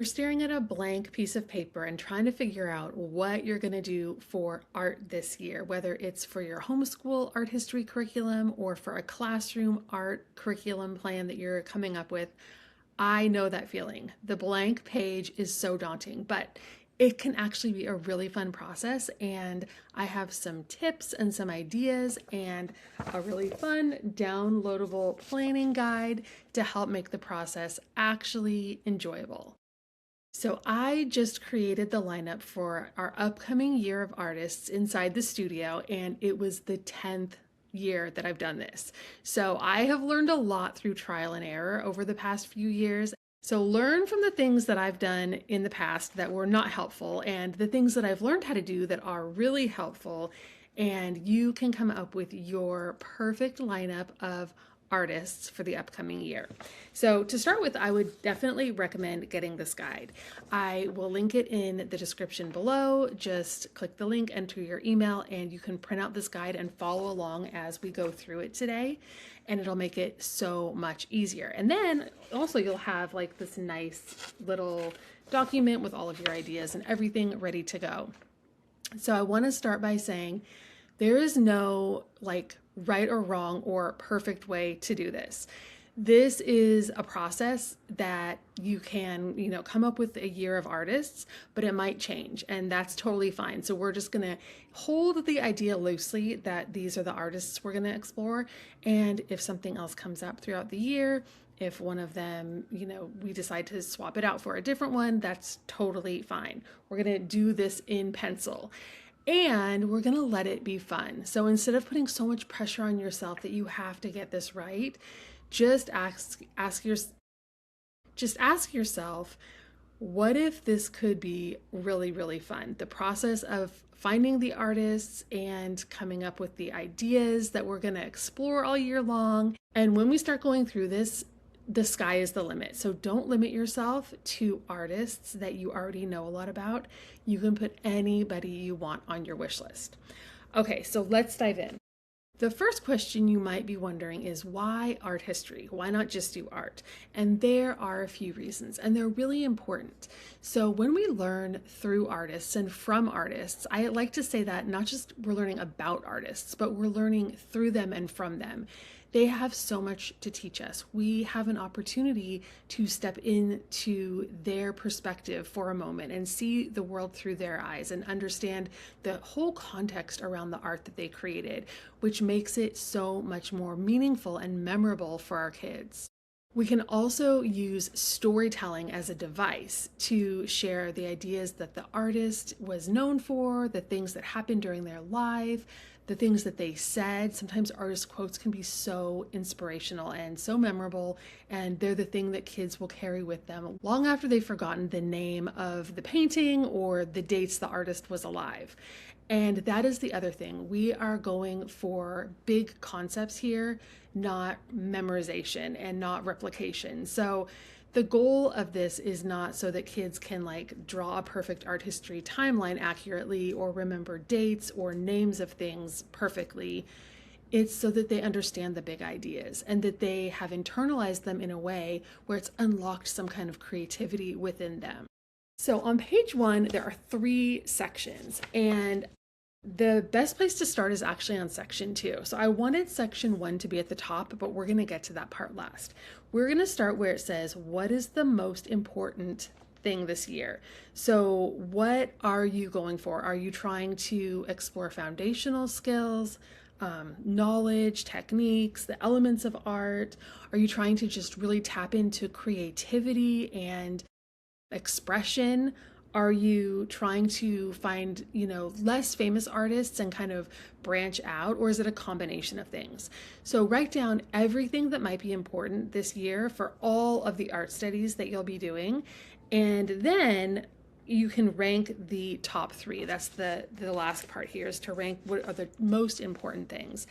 You're staring at a blank piece of paper and trying to figure out what you're going to do for art this year, whether it's for your homeschool art history curriculum or for a classroom art curriculum plan that you're coming up with. I know that feeling. The blank page is so daunting, but it can actually be a really fun process. And I have some tips and some ideas and a really fun downloadable planning guide to help make the process actually enjoyable. So I just created the lineup for our upcoming year of artists inside the studio, and it was the 10th year that I've done this. So I have learned a lot through trial and error over the past few years. So learn from the things that I've done in the past that were not helpful and the things that I've learned how to do that are really helpful. And you can come up with your perfect lineup of artists for the upcoming year. So to start with, I would definitely recommend getting this guide. I will link it in the description below. Just click the link, enter your email, and you can print out this guide and follow along as we go through it today. And it'll make it so much easier. And then also you'll have like this nice little document with all of your ideas and everything ready to go. So I want to start by saying there is no like right or wrong or perfect way to do this. This is a process that you can, come up with a year of artists, but it might change, and that's totally fine. So we're just going to hold the idea loosely that these are the artists we're going to explore. And if something else comes up throughout the year, if one of them, we decide to swap it out for a different one, that's totally fine. We're going to do this in pencil. And we're going to let it be fun. So instead of putting so much pressure on yourself that you have to get this right, just ask yourself, what if this could be really, really fun? The process of finding the artists and coming up with the ideas that we're going to explore all year long. And when we start going through this, the sky is the limit. So don't limit yourself to artists that you already know a lot about. You can put anybody you want on your wish list. Okay, so let's dive in. The first question you might be wondering is, why art history? Why not just do art? And there are a few reasons, and they're really important. So when we learn through artists and from artists, I like to say that not just we're learning about artists, but we're learning through them and from them. They have so much to teach us. We have an opportunity to step into their perspective for a moment and see the world through their eyes and understand the whole context around the art that they created, which makes it so much more meaningful and memorable for our kids. We can also use storytelling as a device to share the ideas that the artist was known for, the things that happened during their life, the things that they said. Sometimes artist quotes can be so inspirational and so memorable, and they're the thing that kids will carry with them long after they've forgotten the name of the painting or the dates the artist was alive. And that is the other thing. We are going for big concepts here, not memorization and not replication. So the goal of this is not so that kids can like draw a perfect art history timeline accurately or remember dates or names of things perfectly. It's so that they understand the big ideas and that they have internalized them in a way where it's unlocked some kind of creativity within them. So on page 1, there are 3 sections, and the best place to start is actually on section 2. So I wanted section 1 to be at the top, but we're going to get to that part last. We're going to start where it says, what is the most important thing this year? So what are you going for? Are you trying to explore foundational skills, knowledge, techniques, the elements of art? Are you trying to just really tap into creativity and expression? Are you trying to find, less famous artists and kind of branch out, or is it a combination of things? So write down everything that might be important this year for all of the art studies that you'll be doing, and then you can rank the top 3. That's the last part here, is to rank what are the most important things.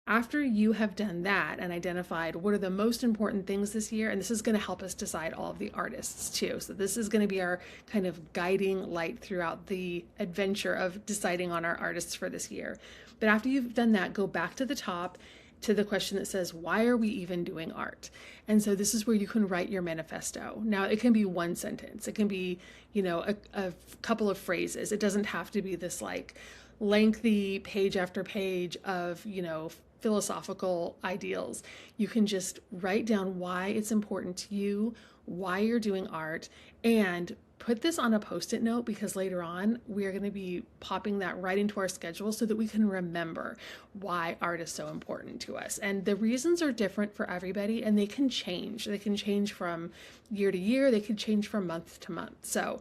After you have done that and identified what are the most important things this year, and this is going to help us decide all of the artists too. So this is going to be our kind of guiding light throughout the adventure of deciding on our artists for this year. But after you've done that, go back to the top to the question that says, why are we even doing art? And so this is where you can write your manifesto. Now, it can be one sentence. It can be, a couple of phrases. It doesn't have to be this like lengthy page after page of, philosophical ideals. You can just write down why it's important to you, why you're doing art, and put this on a Post-it note, because later on we are going to be popping that right into our schedule so that we can remember why art is so important to us. And the reasons are different for everybody, and they can change. They can change from year to year. They can change from month to month. So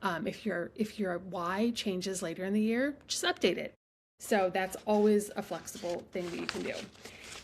if your why changes later in the year, just update it. So that's always a flexible thing that you can do.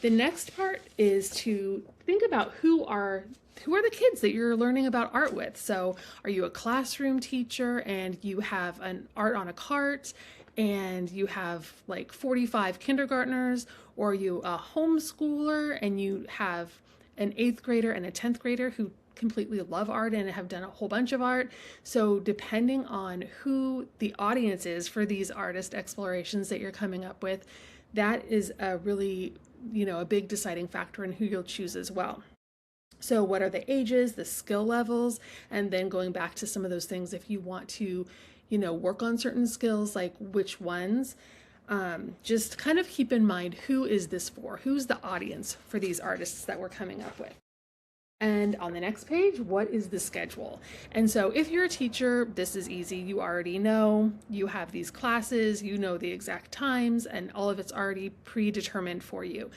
The next part is to think about who are the kids that you're learning about art with. So are you a classroom teacher and you have an art on a cart and you have like 45 kindergartners, or are you a homeschooler and you have an 8th grader and a 10th grader who completely love art and have done a whole bunch of art? So depending on who the audience is for these artist explorations that you're coming up with, that is a really, a big deciding factor in who you'll choose as well. So what are the ages, the skill levels, and then going back to some of those things, if you want to, work on certain skills, like which ones, just kind of keep in mind, who is this for? Who's the audience for these artists that we're coming up with? And on the next page, what is the schedule? And so if you're a teacher, this is easy. You already know, you have these classes, you know the exact times, and all of it's already predetermined for you.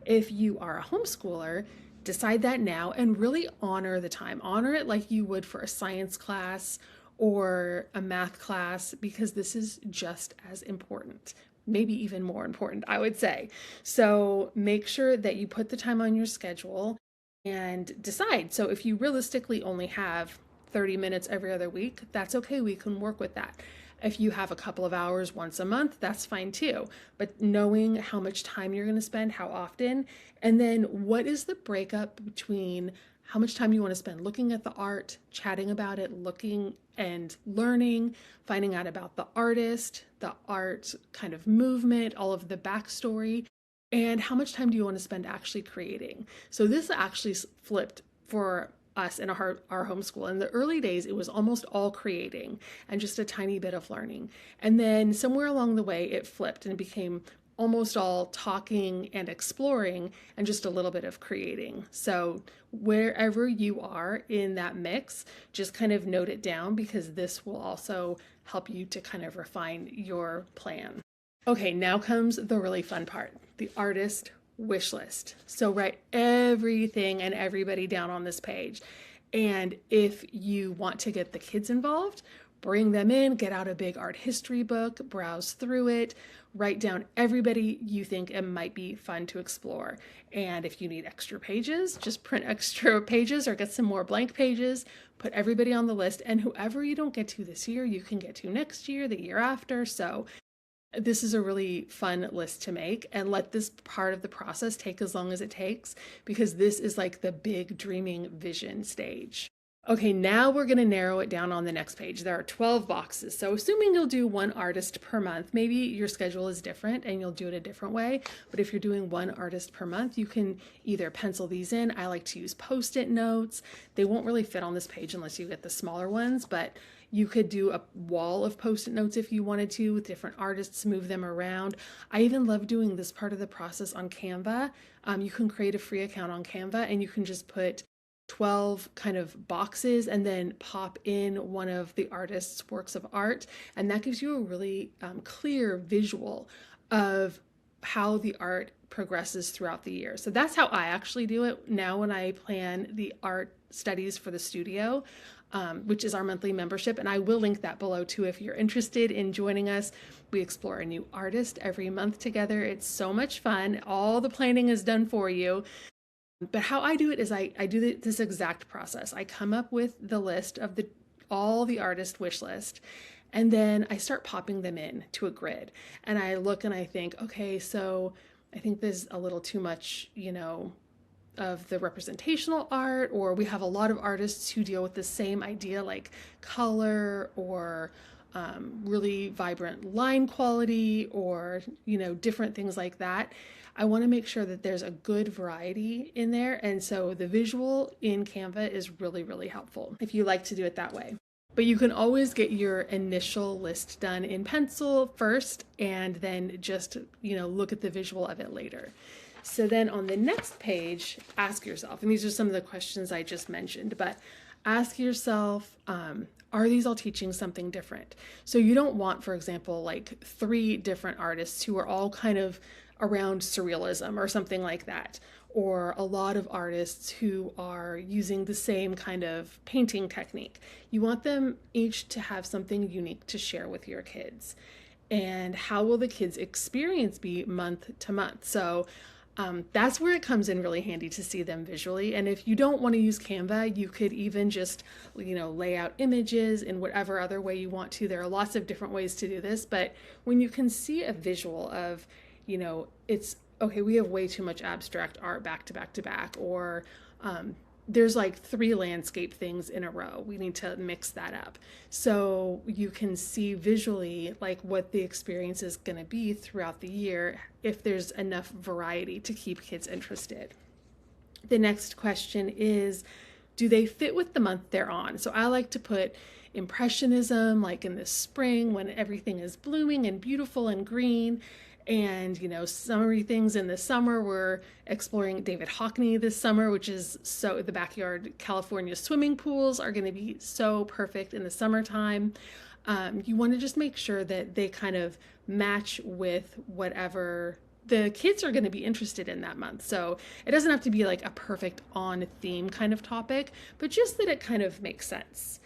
If you are a homeschooler, decide that now and really honor the time. Honor it like you would for a science class or a math class, because this is just as important. Maybe even more important, I would say. So make sure that you put the time on your schedule and decide. So if you realistically only have 30 minutes every other week, that's okay. We can work with that. If you have a couple of hours once a month, that's fine too. But knowing how much time you're going to spend, how often, and then what is the breakup between how much time you want to spend looking at the art, chatting about it, looking and learning, finding out about the artist, the art kind of movement, all of the backstory, and how much time do you want to spend actually creating. So this actually flipped for us in our homeschool. In the early days, it was almost all creating and just a tiny bit of learning. And then somewhere along the way, it flipped and it became almost all talking and exploring and just a little bit of creating. So wherever you are in that mix, just kind of note it down, because this will also help you to kind of refine your plan. Okay, now comes the really fun part, the artist wish list. So write everything and everybody down on this page. And if you want to get the kids involved, bring them in, get out a big art history book, browse through it, write down everybody you think it might be fun to explore. And if you need extra pages, just print extra pages or get some more blank pages, put everybody on the list, and whoever you don't get to this year, you can get to next year, the year after. So this is a really fun list to make, and let this part of the process take as long as it takes, because this is like the big dreaming vision stage. Okay, now we're going to narrow it down on the next page. There are 12 boxes. So assuming you'll do one artist per month, maybe your schedule is different and you'll do it a different way. But if you're doing one artist per month, you can either pencil these in. I like to use Post-it notes. They won't really fit on this page unless you get the smaller ones, but you could do a wall of Post-it notes if you wanted to, with different artists, move them around. I even love doing this part of the process on Canva. You can create a free account on Canva and you can just put 12 kind of boxes and then pop in one of the artist's works of art. And that gives you a really clear visual of how the art progresses throughout the year. So that's how I actually do it now when I plan the art studies for the studio, which is our monthly membership. And I will link that below too if you're interested in joining us. We explore a new artist every month together. It's so much fun. All the planning is done for you. But how I do it is I do this exact process. I come up with the list of all the artist wish list, and then I start popping them in to a grid. And I look and I think, okay, so I think there's a little too much, of the representational art, or we have a lot of artists who deal with the same idea, like color or really vibrant line quality, or different things like that. I want to make sure that there's a good variety in there. And so the visual in Canva is really, really helpful if you like to do it that way. But you can always get your initial list done in pencil first and then just, look at the visual of it later. So then on the next page, ask yourself, and these are some of the questions I just mentioned, but ask yourself, are these all teaching something different? So you don't want, for example, like 3 different artists who are all kind of around surrealism or something like that, or a lot of artists who are using the same kind of painting technique. You want them each to have something unique to share with your kids. And how will the kids' experience be month to month? So that's where it comes in really handy to see them visually. And if you don't want to use Canva, you could even just, lay out images in whatever other way you want to. There are lots of different ways to do this, but when you can see a visual of, it's okay, we have way too much abstract art back to back to back, or there's like 3 landscape things in a row. We need to mix that up. So you can see visually like what the experience is going to be throughout the year if there's enough variety to keep kids interested. The next question is, do they fit with the month they're on? So I like to put Impressionism, like in the spring when everything is blooming and beautiful and green. And, summery things in the summer. We're exploring David Hockney this summer, which is so the backyard California swimming pools are going to be so perfect in the summertime. You want to just make sure that they kind of match with whatever the kids are going to be interested in that month. So it doesn't have to be like a perfect on theme kind of topic, but just that it kind of makes sense.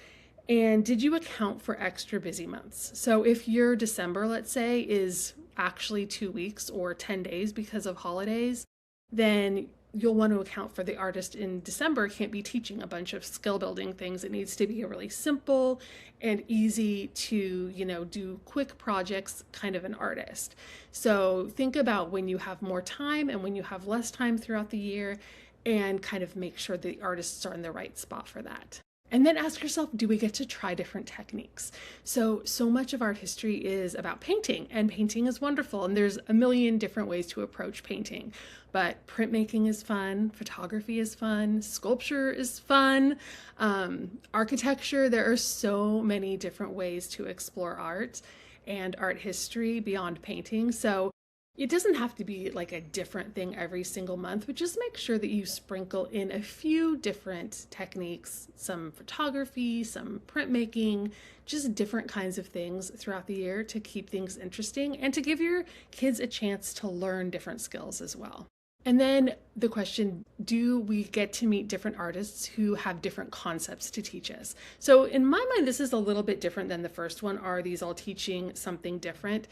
And did you account for extra busy months? So if your December, let's say, is actually 2 weeks or 10 days because of holidays, then you'll want to account for the artist in December can't be teaching a bunch of skill building things. It needs to be a really simple and easy to, do quick projects kind of an artist. So think about when you have more time and when you have less time throughout the year, and kind of make sure the artists are in the right spot for that. And then ask yourself, do we get to try different techniques? So much of art history is about painting, and painting is wonderful. And there's a million different ways to approach painting, but printmaking is fun, photography is fun, sculpture is fun, architecture. There are so many different ways to explore art and art history beyond painting. So it doesn't have to be like a different thing every single month, but just make sure that you sprinkle in a few different techniques, some photography, some printmaking, just different kinds of things throughout the year to keep things interesting and to give your kids a chance to learn different skills as well. And then the question, do we get to meet different artists who have different concepts to teach us? So in my mind, this is a little bit different than the first one. Are these all teaching something different?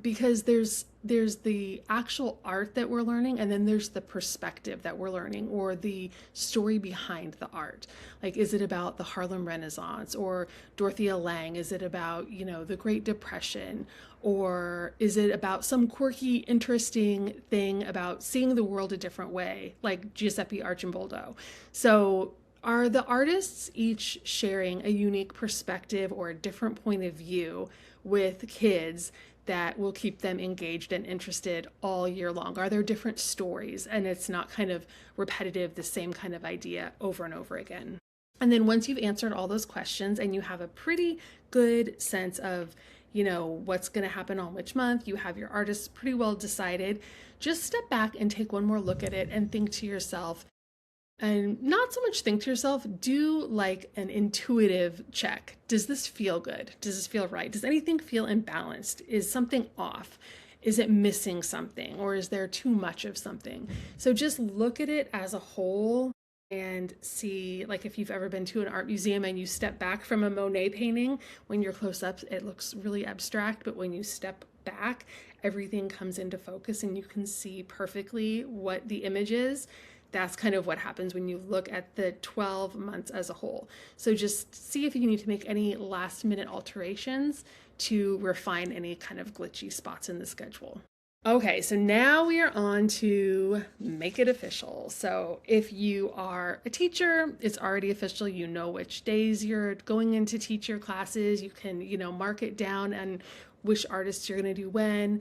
Because there's the actual art that we're learning, and then there's the perspective that we're learning, or the story behind the art. Like, is it about the Harlem Renaissance or Dorothea Lange? Is it about, the Great Depression? Or is it about some quirky, interesting thing about seeing the world a different way, like Giuseppe Arcimboldo? So are the artists each sharing a unique perspective or a different point of view with kids that will keep them engaged and interested all year long? Are there different stories, and it's not kind of repetitive, the same kind of idea over and over again? And then once you've answered all those questions and you have a pretty good sense of what's going to happen on which month, you have your artists pretty well decided, just step back and take one more look at it and think to yourself, and not so much think to yourself, do like an intuitive check. Does this feel good? Does this feel right? Does anything feel imbalanced? Is something off? Is it missing something? Or is there too much of something? So just look at it as a whole and see, like if you've ever been to an art museum and you step back from a Monet painting, when you're close up, it looks really abstract, but when you step back, everything comes into focus and you can see perfectly what the image is. That's kind of what happens when you look at the 12 months as a whole. So just see if you need to make any last minute alterations to refine any kind of glitchy spots in the schedule. Okay, so now we are on to make it official. So if you are a teacher, it's already official. You know which days you're going into teach your classes. You can, mark it down and which artists you're going to do when.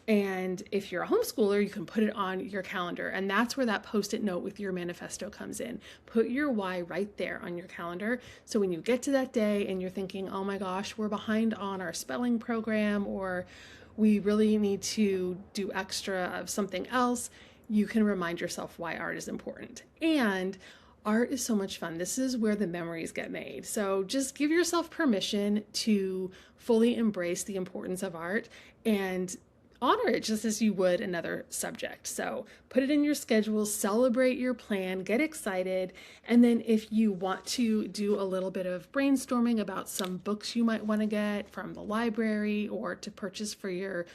And if you're a homeschooler, you can put it on your calendar. And that's where that Post-it note with your manifesto comes in. Put your why right there on your calendar. So when you get to that day and you're thinking, oh my gosh, we're behind on our spelling program, or we really need to do extra of something else, you can remind yourself why art is important. And art is so much fun. This is where the memories get made. So just give yourself permission to fully embrace the importance of art and honor it just as you would another subject. So put it in your schedule, celebrate your plan, get excited. And then if you want to do a little bit of brainstorming about some books you might want to get from the library or to purchase for your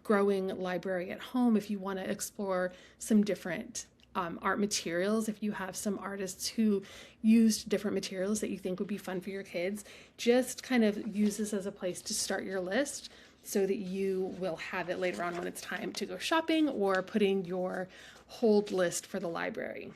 growing library at home, if you want to explore some different art materials, if you have some artists who used different materials that you think would be fun for your kids, just kind of use this as a place to start your list so that you will have it later on when it's time to go shopping or putting your hold list for the library.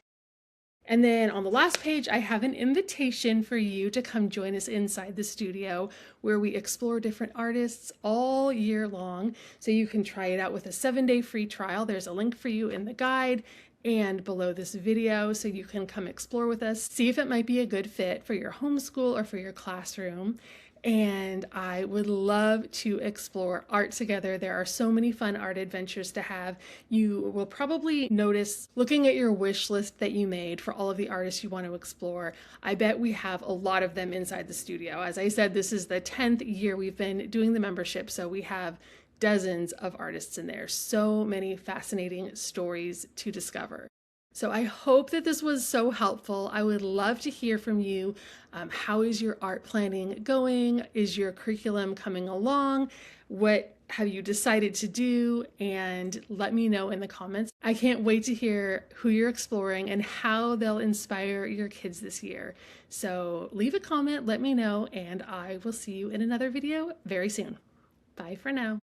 And then on the last page, I have an invitation for you to come join us inside the studio where we explore different artists all year long. So you can try it out with a 7-day free trial. There's a link for you in the guide and below this video, so you can come explore with us, see if it might be a good fit for your homeschool or for your classroom. And I would love to explore art together. There are so many fun art adventures to have. You will probably notice looking at your wish list that you made for all of the artists you want to explore. I bet we have a lot of them inside the studio. As I said, this is the 10th year we've been doing the membership, so we have dozens of artists in there. So many fascinating stories to discover. So I hope that this was so helpful. I would love to hear from you. How is your art planning going? Is your curriculum coming along? What have you decided to do? And let me know in the comments. I can't wait to hear who you're exploring and how they'll inspire your kids this year. So leave a comment, let me know, and I will see you in another video very soon. Bye for now.